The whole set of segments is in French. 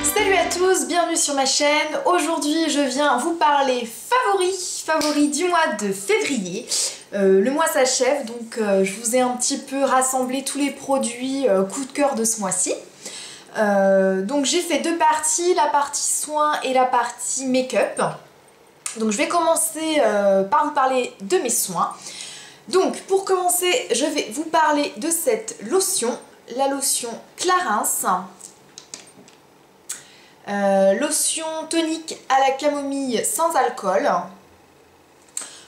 Salut à tous, bienvenue sur ma chaîne. Aujourd'hui je viens vous parler favoris du mois de février. Le mois s'achève, donc je vous ai un petit peu rassemblé tous les produits coup de cœur de ce mois-ci. Donc j'ai fait deux parties, la partie soins et la partie make-up. Donc je vais commencer par vous parler de mes soins. Donc pour commencer, je vais vous parler de cette lotion, la lotion Clarins. Lotion tonique à la camomille sans alcool.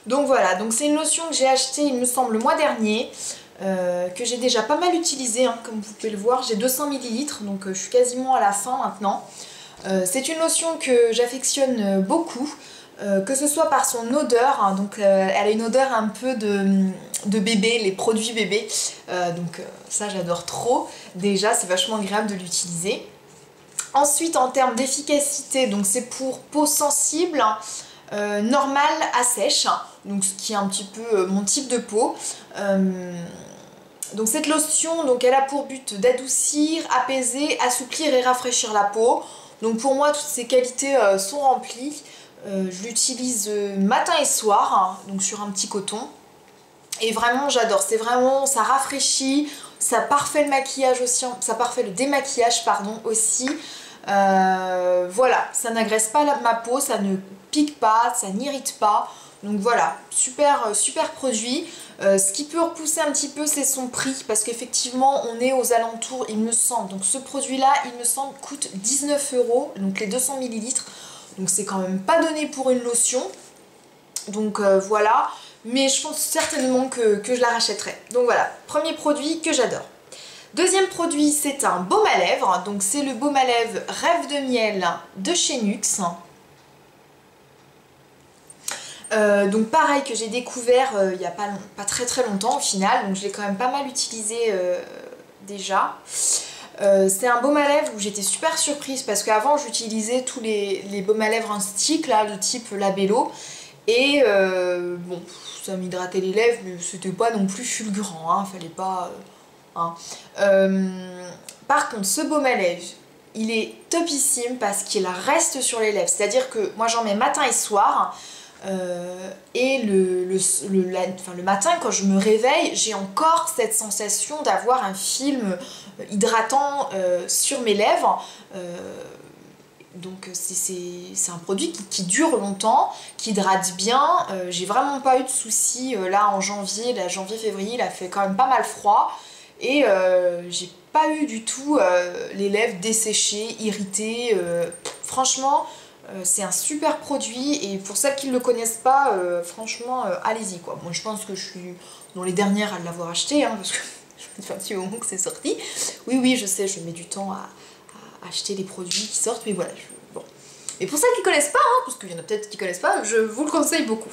Donc voilà, donc c'est une lotion que j'ai achetée il me semble le mois dernier, que j'ai déjà pas mal utilisée, hein, comme vous pouvez le voir. J'ai 200 ml, donc je suis quasiment à la fin maintenant. C'est une lotion que j'affectionne beaucoup, que ce soit par son odeur, hein, donc elle a une odeur un peu de bébé, les produits bébés, donc ça j'adore trop. Déjà c'est vachement agréable de l'utiliser. Ensuite, en termes d'efficacité, donc c'est pour peau sensible, normale à sèche, donc ce qui est un petit peu mon type de peau. Donc cette lotion, donc elle a pour but d'adoucir, apaiser, assouplir et rafraîchir la peau. Donc pour moi, toutes ces qualités sont remplies. Je l'utilise matin et soir, donc sur un petit coton. Et vraiment, j'adore. C'est vraiment, ça rafraîchit, ça parfait le maquillage aussi, ça parfait le démaquillage, pardon, aussi. Voilà, ça n'agresse pas ma peau, ça ne pique pas, ça n'irrite pas. Donc voilà, super produit. Ce qui peut repousser un petit peu, c'est son prix, parce qu'effectivement, on est aux alentours, il me semble. Donc ce produit-là, il me semble, coûte 19 €, donc les 200 ml. Donc c'est quand même pas donné pour une lotion. Donc voilà. Mais je pense certainement que je la rachèterai. Donc voilà, premier produit que j'adore. Deuxième produit, c'est un baume à lèvres. Donc c'est le baume à lèvres Rêve de miel de chez Nuxe. Donc pareil, que j'ai découvert il n'y a pas très longtemps au final. Donc je l'ai quand même pas mal utilisé déjà. C'est un baume à lèvres où j'étais super surprise parce qu'avant j'utilisais tous les baumes à lèvres en stick là, de type Labello. Et bon, ça m'hydratait les lèvres, mais c'était pas non plus fulgurant, hein, fallait pas... hein. Par contre, ce baume à lèvres, il est topissime parce qu'il reste sur les lèvres. C'est-à-dire que moi j'en mets matin et soir, et le matin quand je me réveille, j'ai encore cette sensation d'avoir un film hydratant sur mes lèvres. Donc c'est un produit qui dure longtemps, qui hydrate bien. J'ai vraiment pas eu de soucis là en janvier, janvier-février, il a fait quand même pas mal froid. Et j'ai pas eu du tout les lèvres desséchées, irritées. Franchement, c'est un super produit. Et pour celles qui ne le connaissent pas, franchement, allez-y quoi. Moi je pense que je suis dans les dernières à l'avoir acheté, hein, parce que ça fait un petit moment que c'est sorti. Oui, je sais, je mets du temps à acheter les produits qui sortent, mais voilà, bon. Et pour celles qui connaissent pas, hein, parce qu'il y en a peut-être qui connaissent pas, je vous le conseille beaucoup.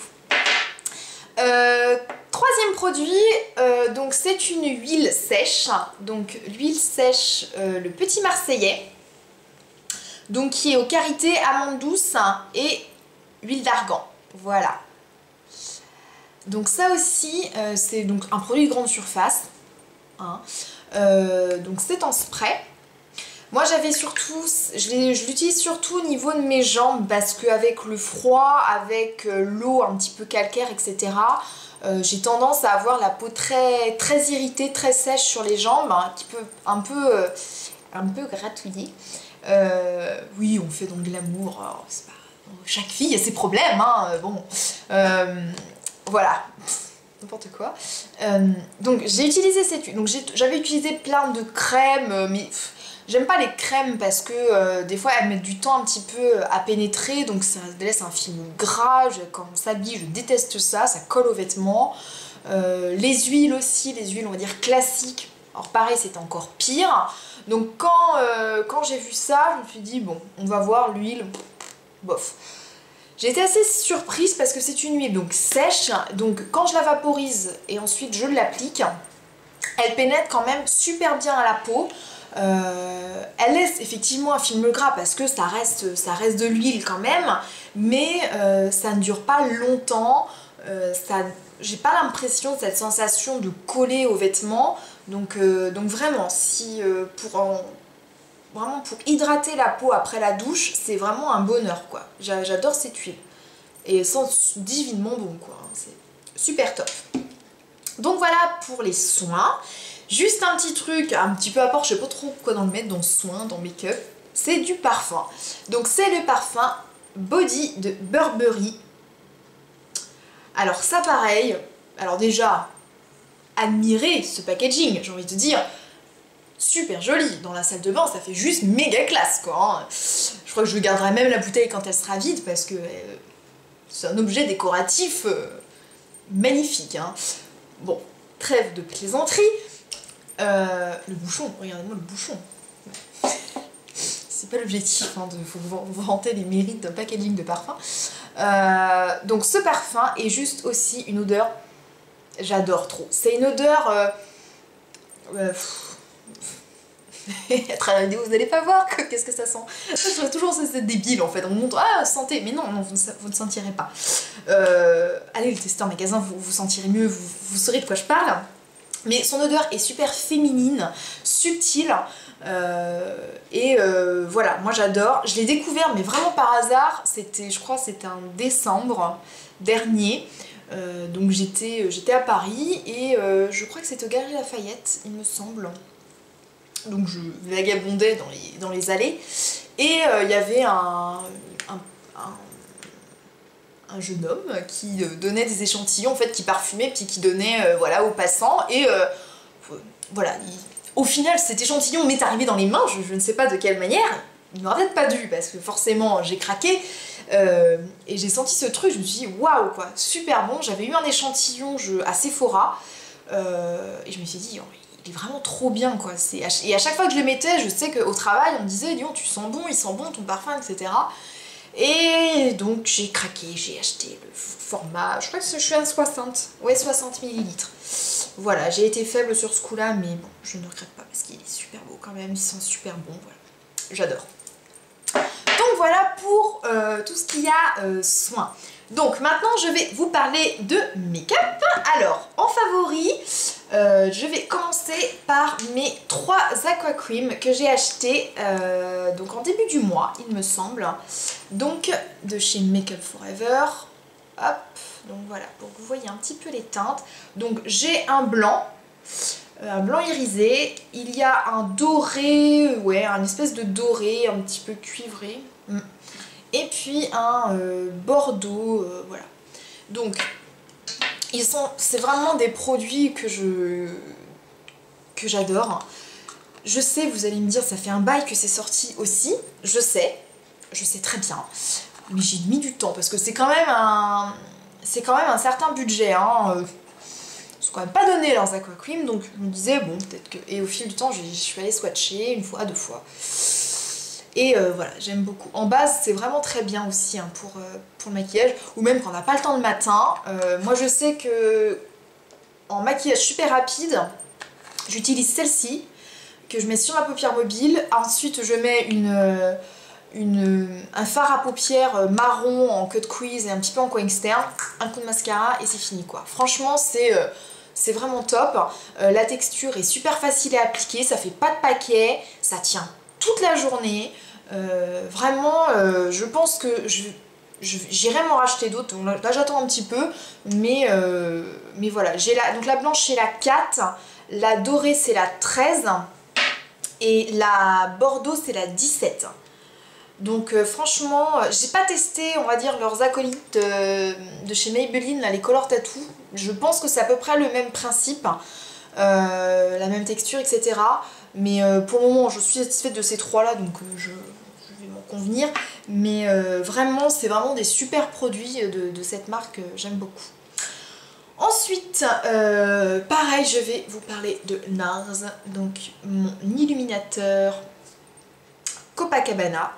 Troisième produit, donc c'est une huile sèche, donc l'huile sèche le Petit Marseillais, donc qui est aux karités, amandes douces et huile d'argan, voilà. Donc ça aussi, c'est donc un produit de grande surface, hein. Donc c'est en spray. Moi j'avais surtout, je l'utilise surtout au niveau de mes jambes parce qu'avec le froid, avec l'eau un petit peu calcaire, etc., j'ai tendance à avoir la peau très irritée, très sèche sur les jambes, hein, qui peut un peu gratouiller. Oui, on fait donc de l'amour, chaque fille a ses problèmes, hein, bon, voilà. N'importe quoi. Donc j'ai utilisé cette huile, donc j'avais utilisé plein de crèmes, mais... J'aime pas les crèmes parce que des fois elles mettent du temps un petit peu à pénétrer, donc ça laisse un film gras. Quand on s'habille, je déteste ça, ça colle aux vêtements. Les huiles aussi, les huiles on va dire classiques, alors pareil c'est encore pire. Donc quand j'ai vu ça, je me suis dit bon, on va voir l'huile, bof. J'ai été assez surprise parce que c'est une huile donc sèche, donc quand je la vaporise et ensuite je l'applique, elle pénètre quand même super bien à la peau. Elle laisse effectivement un film gras parce que ça reste de l'huile quand même, mais ça ne dure pas longtemps, j'ai pas l'impression de cette sensation de coller aux vêtements, donc vraiment si vraiment pour hydrater la peau après la douche, c'est vraiment un bonheur quoi. J'adore cette huile. Et elle sent divinement bon quoi, c'est super top. Donc voilà pour les soins. Juste un petit truc, un petit peu à part, je sais pas trop quoi dans le mettre, dans soins, dans make-up, c'est du parfum. Donc c'est le parfum Body de Burberry. Alors ça pareil, alors déjà, admirez ce packaging, j'ai envie de te dire, super joli, dans la salle de bain ça fait juste méga classe quoi. Hein. Je crois que je garderai même la bouteille quand elle sera vide parce que c'est un objet décoratif magnifique. Hein. Bon, trêve de plaisanterie. Le bouchon, regardez-moi le bouchon. C'est pas l'objectif hein, de vous vanter les mérites d'un packaging de parfum. Donc ce parfum est juste aussi une odeur, j'adore trop. C'est une odeur... à travers la vidéo vous n'allez pas voir qu'est-ce que ça sent. Je trouve toujours c'est débile en fait, on montre ah sentez, mais non, vous ne sentirez pas. Allez le tester en magasin, vous sentirez mieux, vous saurez de quoi je parle. Mais son odeur est super féminine, subtile, voilà, moi j'adore. Je l'ai découvert mais vraiment par hasard, je crois c'était en décembre dernier. Donc j'étais à Paris et je crois que c'était au Galeries Lafayette, il me semble. Donc je vagabondais dans les allées et il y avait un jeune homme qui donnait des échantillons en fait, qui parfumait puis qui donnait voilà, aux passants et voilà, au final cet échantillon m'est arrivé dans les mains, je ne sais pas de quelle manière, il m'aurait peut-être pas dû parce que forcément j'ai craqué et j'ai senti ce truc, je me suis dit waouh quoi, super bon, j'avais eu un échantillon à Sephora et je me suis dit oh, il est vraiment trop bien quoi, et à chaque fois que je le mettais, je sais qu'au travail on me disait Lyon tu sens bon, il sent bon ton parfum etc. Et donc j'ai craqué, j'ai acheté le format, je crois que je suis à 60, ouais 60 ml. Voilà, j'ai été faible sur ce coup là mais bon, je ne regrette pas parce qu'il est super beau quand même, il sent super bon, voilà, j'adore. Donc voilà pour tout ce qu'il y a soin. Donc maintenant je vais vous parler de make-up. Alors en favori, je vais commencer par mes 3 aqua cream que j'ai acheté donc en début du mois il me semble. Donc de chez Make Up For Ever. Hop, donc voilà pour que vous voyez un petit peu les teintes. Donc j'ai un blanc irisé, il y a un doré, ouais un espèce de doré un petit peu cuivré. Et puis un bordeaux, voilà. Donc, c'est vraiment des produits que j'adore. Je sais, vous allez me dire, ça fait un bail que c'est sorti aussi. Je sais très bien. Mais j'ai mis du temps parce que c'est quand même un certain budget. Hein. Ils sont quand même pas donné leurs aqua cream, donc je me disais bon peut-être que. Et au fil du temps, je suis allée swatcher une fois, 2 fois. Et voilà, j'aime beaucoup. En base, c'est vraiment très bien aussi hein, pour le maquillage, ou même quand on n'a pas le temps le matin. Moi, je sais que en maquillage super rapide, j'utilise celle-ci, que je mets sur ma paupière mobile. Ensuite, je mets un fard à paupières marron en cut crease et un petit peu en coin externe, un coup de mascara et c'est fini quoi. Franchement, c'est vraiment top. La texture est super facile à appliquer, ça fait pas de paquet, ça tient toute la journée. Vraiment, je pense que j'irai m'en racheter d'autres. Là, j'attends un petit peu, mais voilà. Donc la blanche, c'est la 4, la dorée, c'est la 13, et la bordeaux, c'est la 17. Donc franchement, j'ai pas testé, on va dire, leurs acolytes de chez Maybelline, là, les Color Tattoo. Je pense que c'est à peu près le même principe, la même texture, etc. Mais pour le moment, je suis satisfaite de ces 3 là, donc je vais m'en convenir. Mais vraiment, c'est vraiment des super produits de cette marque, j'aime beaucoup. Ensuite, pareil, je vais vous parler de NARS, donc mon illuminateur Copacabana.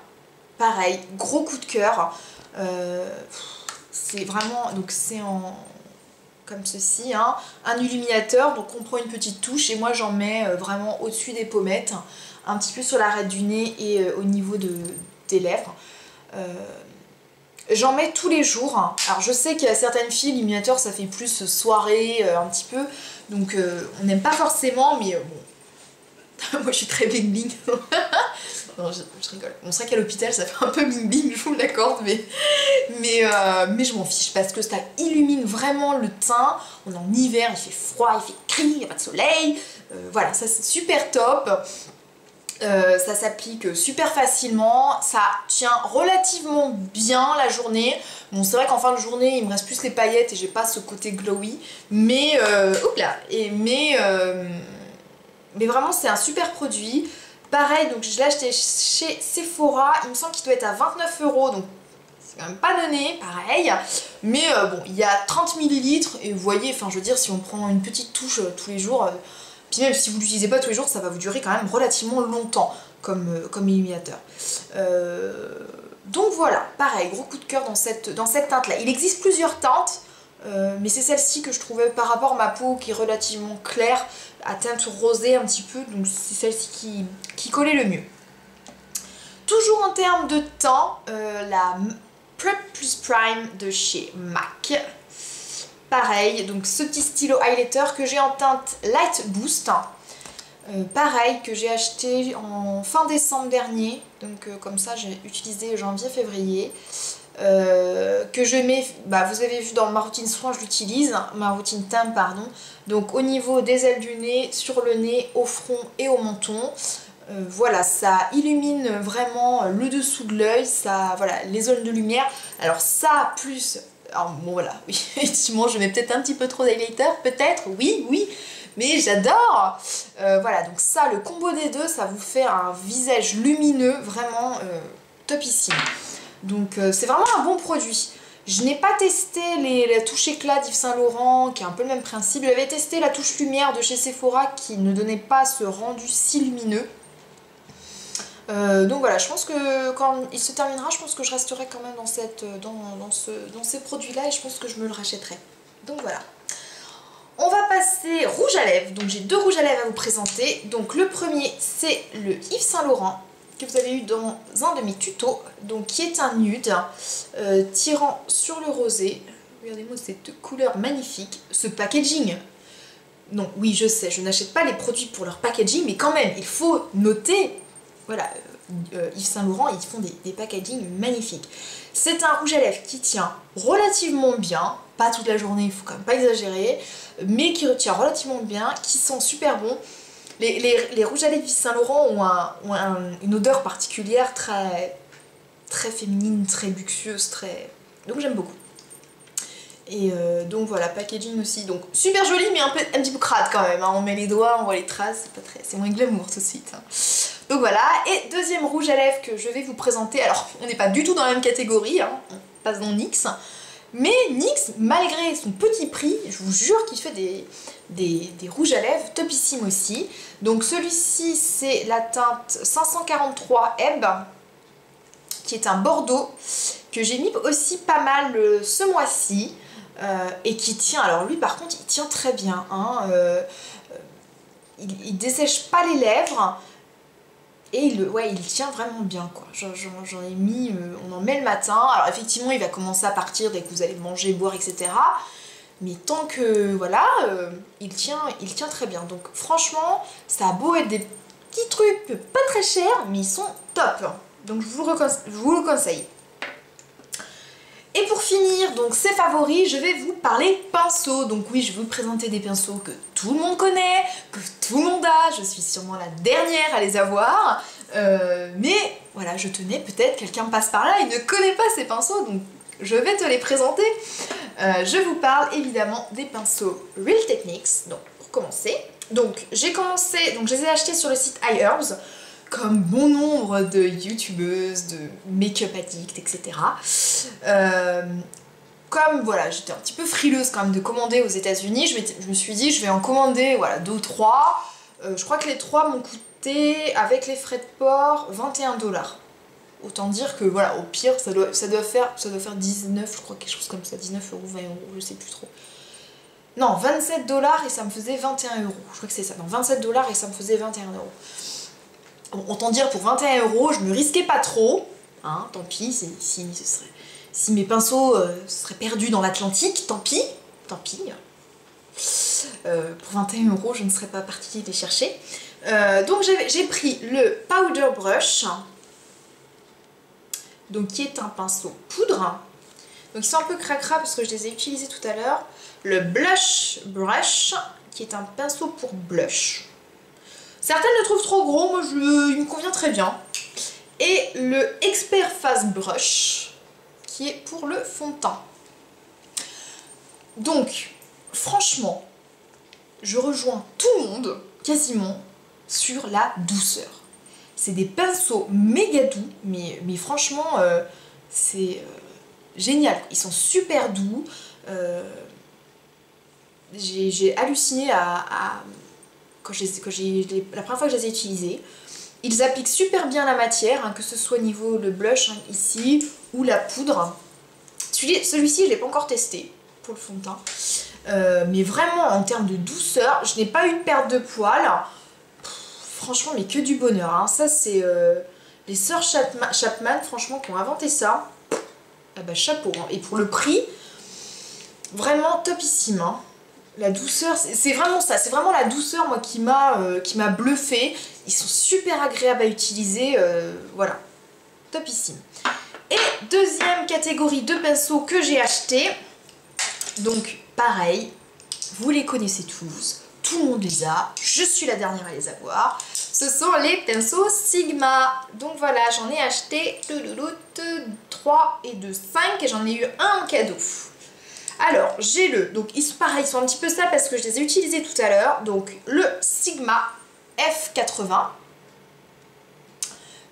Pareil, gros coup de cœur. C'est vraiment, donc c'est en comme ceci, hein, un illuminateur, donc on prend une petite touche et moi j'en mets vraiment au-dessus des pommettes, un petit peu sur l'arête du nez et au niveau des lèvres. J'en mets tous les jours. Alors je sais qu'il y a certaines filles, l'illuminateur ça fait plus soirée un petit peu, donc on n'aime pas forcément, mais bon, moi je suis très bling bling. non, je rigole. On serait qu'à l'hôpital, ça fait un peu bing bing, je vous l'accorde, mais je m'en fiche parce que ça illumine vraiment le teint. On est en hiver, il fait froid, il fait gris, il n'y a pas de soleil. Voilà, ça c'est super top. Ça s'applique super facilement, ça tient relativement bien la journée. Bon, c'est vrai qu'en fin de journée il me reste plus les paillettes et j'ai pas ce côté glowy, mais mais vraiment c'est un super produit. Pareil, donc je l'ai acheté chez Sephora, il me semble qu'il doit être à 29 €, donc c'est quand même pas donné, pareil. Mais bon, il y a 30 ml et vous voyez, enfin je veux dire, si on prend une petite touche tous les jours, puis même si vous l'utilisez pas tous les jours, ça va vous durer quand même relativement longtemps comme illuminateur. Donc voilà, pareil, gros coup de cœur dans cette teinte là. Il existe plusieurs teintes, mais c'est celle-ci que je trouvais par rapport à ma peau qui est relativement claire, à teinte rosée un petit peu, donc c'est celle-ci qui collait le mieux. Toujours en termes de teint, la Prep Plus Prime de chez MAC. Pareil, donc ce petit stylo highlighter que j'ai en teinte Light Boost. Pareil, que j'ai acheté en fin décembre dernier. Donc comme ça, j'ai utilisé janvier-février. Que je mets, bah, vous avez vu dans ma routine soin, je l'utilise. Ma routine teint, pardon. Donc au niveau des ailes du nez, sur le nez, au front et au menton. Voilà, ça illumine vraiment le dessous de l'œil, ça, voilà, les zones de lumière. Alors ça, plus... Alors bon voilà, oui, effectivement je mets peut-être un petit peu trop d'highlighter, peut-être, oui, mais j'adore. Voilà, donc ça, le combo des deux, ça vous fait un visage lumineux, vraiment topissime. Donc c'est vraiment un bon produit. Je n'ai pas testé la touche éclat d'Yves Saint Laurent, qui est un peu le même principe. J'avais testé la touche lumière de chez Sephora, qui ne donnait pas ce rendu si lumineux. Donc voilà, je pense que quand il se terminera, je pense que je resterai quand même dans ces produits-là et je pense que je me le rachèterai. Donc voilà. On va passer rouge à lèvres. Donc j'ai deux rouges à lèvres à vous présenter. Donc le premier, c'est le Yves Saint Laurent que vous avez eu dans un de mes tutos. Donc qui est un nude tirant sur le rosé. Regardez-moi cette couleur magnifique. Ce packaging. Non, oui, je sais, je n'achète pas les produits pour leur packaging, mais quand même, il faut noter... Voilà, Yves Saint Laurent, ils font des packagings magnifiques. C'est un rouge à lèvres qui tient relativement bien, pas toute la journée, il faut quand même pas exagérer, mais qui retient relativement bien, qui sent super bon. Les rouges à lèvres Yves Saint Laurent ont une odeur particulière très féminine, très luxueuse, donc j'aime beaucoup. Et donc voilà, packaging aussi, donc super joli mais un petit peu crade quand même, hein. On met les doigts, on voit les traces, c'est moins glamour tout de suite, hein. Donc voilà, et deuxième rouge à lèvres que je vais vous présenter, alors on n'est pas du tout dans la même catégorie, hein. On passe dans NYX, mais NYX, malgré son petit prix, je vous jure qu'il fait des rouges à lèvres topissimes aussi. Donc celui-ci c'est la teinte 543 Ebb, qui est un bordeaux, que j'ai mis aussi pas mal ce mois-ci. Et qui tient, alors lui par contre il tient très bien, hein, il dessèche pas les lèvres et il tient vraiment bien quoi. J'en ai mis, on en met le matin, alors effectivement il va commencer à partir dès que vous allez manger, boire, etc. Mais tant que voilà, il tient très bien. Donc franchement ça a beau être des petits trucs pas très chers, mais ils sont top. Donc je vous le conseille. Et pour finir, donc ces favoris, je vais vous parler pinceaux. Donc oui, je vais vous présenter des pinceaux que tout le monde connaît, que tout le monde a. Je suis sûrement la dernière à les avoir. Mais voilà, je tenais, peut-être quelqu'un passe par là et ne connaît pas ces pinceaux, donc je vais te les présenter. Je vous parle évidemment des pinceaux Real Techniques. Donc pour commencer, donc je les ai achetés sur le site iHerbs, comme bon nombre de youtubeuses, de make-up addicts, etc. Comme voilà, j'étais un petit peu frileuse quand même de commander aux États-Unis, je me suis dit je vais en commander voilà 2 ou 3. Je crois que les 3 m'ont coûté avec les frais de port 21 $. Autant dire que voilà, au pire ça doit faire 19, je crois, quelque chose comme ça, 19 €, 20 €, je sais plus trop. Non, 27 $ et ça me faisait 21 €. Je crois que c'est ça. Non, 27 $ et ça me faisait 21 €. Bon, autant dire pour 21 €, je me risquais pas trop, hein, tant pis, si mes pinceaux seraient perdus dans l'Atlantique, tant pis. Pour 21 €, je ne serais pas partie les chercher. Donc j'ai pris le Powder Brush, donc qui est un pinceau poudre. Donc ils sont un peu cracra parce que je les ai utilisés tout à l'heure. Le Blush Brush, qui est un pinceau pour blush. Certaines le trouvent trop gros, moi il me convient très bien. Et le Expert Face Brush, qui est pour le fond de teint. Donc, franchement, je rejoins tout le monde, quasiment, sur la douceur. C'est des pinceaux méga doux, mais franchement, c'est génial. Ils sont super doux. J'ai halluciné la première fois que je les ai utilisés. Ils appliquent super bien la matière, hein, que ce soit niveau le blush, hein, ici, ou la poudre. Celui-ci, je ne l'ai pas encore testé pour le fond de teint. Mais vraiment, en termes de douceur, je n'ai pas eu de perte de poils. Franchement, mais que du bonheur. Hein. Ça, c'est les sœurs Chapman, franchement, qui ont inventé ça. Ah bah, chapeau. Hein. Et pour le prix, vraiment topissime. Hein. La douceur, c'est vraiment ça. C'est vraiment la douceur, moi, qui m'a bluffé. Ils sont super agréables à utiliser. Voilà. Topissime. Et deuxième catégorie de pinceaux que j'ai acheté. Donc, pareil. Vous les connaissez tous. Tout le monde les a. Je suis la dernière à les avoir. Ce sont les pinceaux Sigma. Donc voilà, j'en ai acheté 3 et 2, 5. Et j'en ai eu un en cadeau. Alors, j'ai donc ils sont un petit peu ça parce que je les ai utilisés tout à l'heure. Donc, le Sigma F80.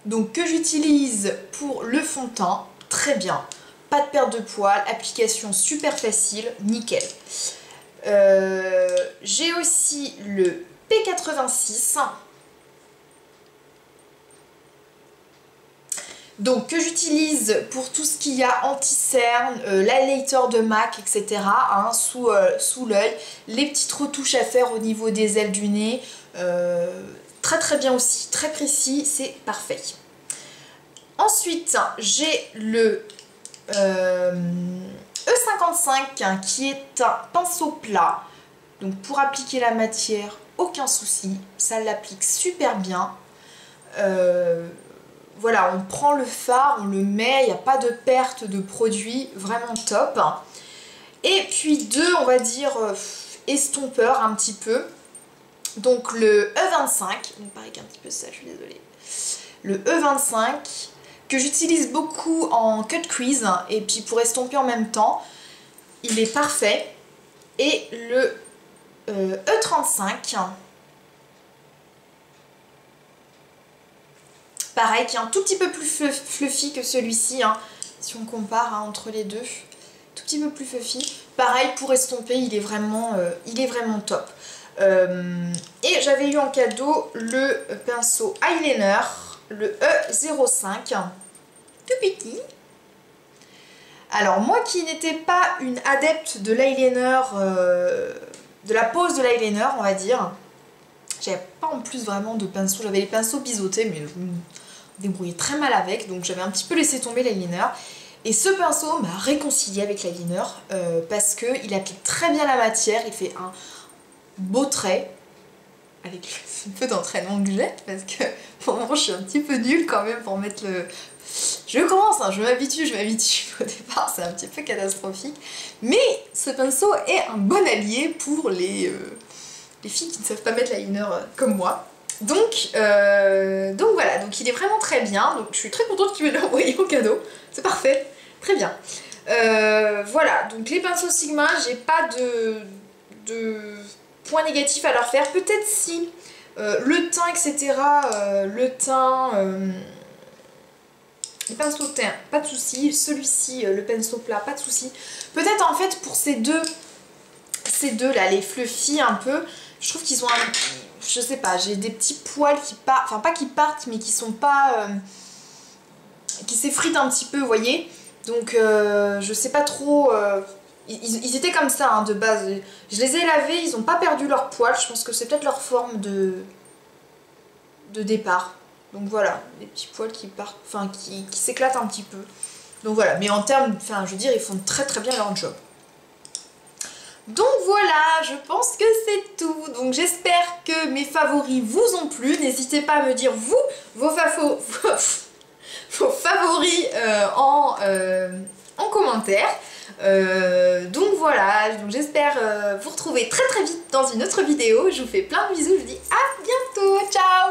Donc, que j'utilise pour le fond de teint. Très bien. Pas de perte de poils. Application super facile. Nickel. J'ai aussi le P86. Donc que j'utilise pour tout ce qu'il y a anti-cerne, l'highlighter de MAC, etc. Hein, sous l'œil, les petites retouches à faire au niveau des ailes du nez. Très très bien aussi, très précis, c'est parfait. Ensuite, j'ai le E55 hein, qui est un pinceau plat. Donc pour appliquer la matière, aucun souci, ça l'applique super bien. Voilà, on prend le fard, on le met, il n'y a pas de perte de produit, vraiment top. Et puis deux, on va dire, estompeurs un petit peu. Donc le E25, il me paraît qu'un petit peu ça, je suis désolée. Le E25, que j'utilise beaucoup en cut crease, et puis pour estomper en même temps, il est parfait. Et le E35, pareil, qui est un tout petit peu plus fluffy que celui-ci, hein, si on compare hein, entre les deux. Tout petit peu plus fluffy. Pareil, pour estomper, il est vraiment top. Et j'avais eu en cadeau le pinceau eyeliner, le E05, tout petit. Alors moi qui n'étais pas une adepte de l'eyeliner, de la pose de l'eyeliner, on va dire, j'avais pas en plus vraiment de pinceau, j'avais les pinceaux biseautés, mais je me débrouillais très mal avec, donc j'avais un petit peu laissé tomber l'eyeliner. Et ce pinceau m'a réconcilié avec l'eyeliner parce qu'il applique très bien la matière, il fait un beau trait, avec un peu d'entraînement que j'ai, parce que pour le moment je suis un petit peu nulle quand même pour mettre le... Je commence, hein, je m'habitue, au départ c'est un petit peu catastrophique, mais ce pinceau est un bon allié pour les filles qui ne savent pas mettre l'eyeliner comme moi. Donc voilà, donc il est vraiment très bien, donc je suis très contente qu'il me l'ait envoyé au cadeau, c'est parfait, très bien. Voilà, donc les pinceaux Sigma, j'ai pas de points négatifs à leur faire, peut-être si le teint, etc., le teint, les pinceaux teint, pas de souci, celui-ci, le pinceau plat, pas de souci. Peut-être en fait pour ces deux là, les fluffy un peu, je trouve qu'ils ont un... Je sais pas, j'ai des petits poils qui partent, enfin pas qui partent, mais qui sont pas... qui s'effritent un petit peu, vous voyez. Donc je sais pas trop... Ils étaient comme ça hein, de base. Je les ai lavés, ils ont pas perdu leur poils. Je pense que c'est peut-être leur forme de départ. Donc voilà, des petits poils qui partent, enfin qui s'éclatent un petit peu. Donc voilà, mais en termes, enfin je veux dire, ils font très très bien leur job. Donc voilà, je pense que c'est tout. Donc j'espère que mes favoris vous ont plu. N'hésitez pas à me dire vous, vos vos favoris en commentaire. Donc voilà, donc j'espère vous retrouver très très vite dans une autre vidéo. Je vous fais plein de bisous, je vous dis à bientôt, ciao!